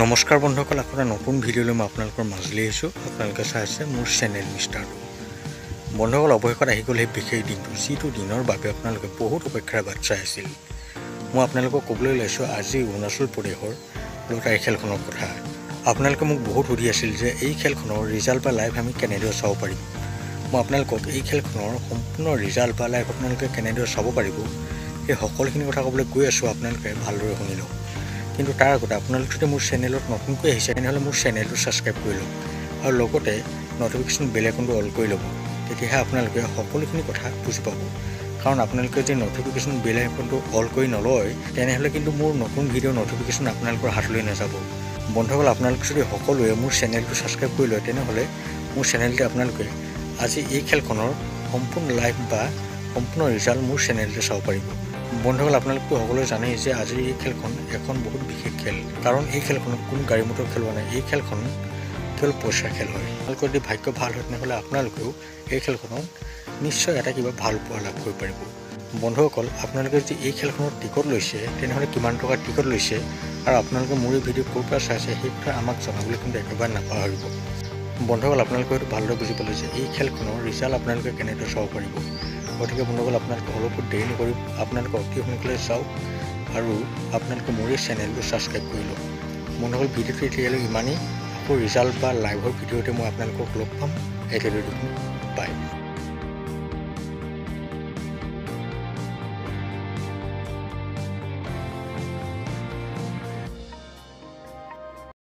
নমস্কাৰ বন্ধুসকল, আপোনাৰ নতুন ভিডিঅ'লৈ মই আপোনালোকৰ মাজলৈ আহিছোঁ। আপোনালোকে চাই আছে মোৰ চেনেল মিষ্টাৰ বন্ধুসকল। অৱশেষত আহি গ'ল সেই বিশেষ দিনটো, যিটো দিনৰ বাবে আপোনালোকে বহুত অপেক্ষাৰে বাট চাই আছিল। মই আপোনালোকক ক'বলৈ ওলাইছোঁ আজি অৰুণাচল প্ৰদেশৰ লটাৰী খেলখনৰ কথা। আপোনালোকে মোক বহুত সুধি আছিল যে এই খেলখনৰ ৰিজাল্ট বা লাইভ আমি কেনেদৰে চাব পাৰিম। মই আপোনালোকক এই খেলখনৰ সম্পূৰ্ণ ৰিজাল্ট বা লাইভ আপোনালোকে কেনেদৰে চাব পাৰিব সেই সকলোখিনি কথা ক'বলৈ গৈ আছোঁ। আপোনালোকে ভালদৰে শুনি লওক। কিন্তু তাৰ আগতে আপোনালোক যদি মোৰ চেনেলত নতুনকৈ আহিছে তেনেহ'লে মোৰ চেনেলটো ছাবস্ক্ৰাইব কৰি লওক আৰু লগতে নটিফিকেশ্যন বেল আইকনটো অল কৰি ল'ব। তেতিয়াহে আপোনালোকে সকলোখিনি কথা বুজি পাব। কাৰণ আপোনালোকে যদি নটিফিকেশ্যন বেল আইকনটো অল কৰি নলয় তেনেহ'লে কিন্তু মোৰ নতুন ভিডিঅ'ৰ নটিফিকেশ্যন আপোনালোকৰ হাতলৈ নাযাব। বন্ধুসকল, আপোনালোকে যদি সকলোৱে মোৰ চেনেলটো ছাবস্ক্ৰাইব কৰি লয় তেনেহ'লে মোৰ চেনেলতে আপোনালোকে আজি এই খেলখনৰ সম্পূৰ্ণ লাইভ বা সম্পূৰ্ণ ৰিজাল্ট মোৰ চেনেলতে চাব পাৰিব। বন্ধুসকল, আপোনালোকে সকলোৱে জানেই যে আজিৰ এই খেলখন এখন বহুত বিশেষ খেল। কাৰণ এই খেলখনত কোনো গাড়ী মটৰ খেলোৱা নাই। এই খেলখন কেৱল পইচাৰ খেল হয়। আপোনালোকৰ যদি ভাগ্য ভাল হয় তেনেহ'লে আপোনালোকেও এই খেলখনত নিশ্চয় এটা কিবা ভাল উপহাৰ লাভ কৰিব পাৰিব। বন্ধুসকল, আপোনালোকে যদি এই খেলখনত টিকট লৈছে তেনেহ'লে কিমান টকাৰ টিকট লৈছে আৰু আপোনালোকে মোৰ এই ভিডিঅ' ক'ৰ পৰা চাইছে সেই কথা আমাক জনাবলৈ কিন্তু একেবাৰে নাপাহৰিব। বন্ধুসকল, আপোনালোকে হয়তো ভালদৰে বুজি পালে যে এই খেলখনৰ ৰিজাল্ট আপোনালোকে কেনেদৰে চাব পাৰিব। গতিকে বন্ধুসকল, আপোনালোকে অলপো দেৰি নকৰি আপোনালোকে অতি সোনকালে চাওক আৰু আপোনালোকে মোৰ এই চেনেলটো ছাবস্ক্ৰাইব কৰি লওক। বন্ধুসকল, ভিডিঅ'টো এতিয়ালৈ ইমানেই। আকৌ ৰিজাল্ট বা লাইভৰ ভিডিঅ'তে মই আপোনালোকক লগ পাম। এতিয়ালৈ বাই।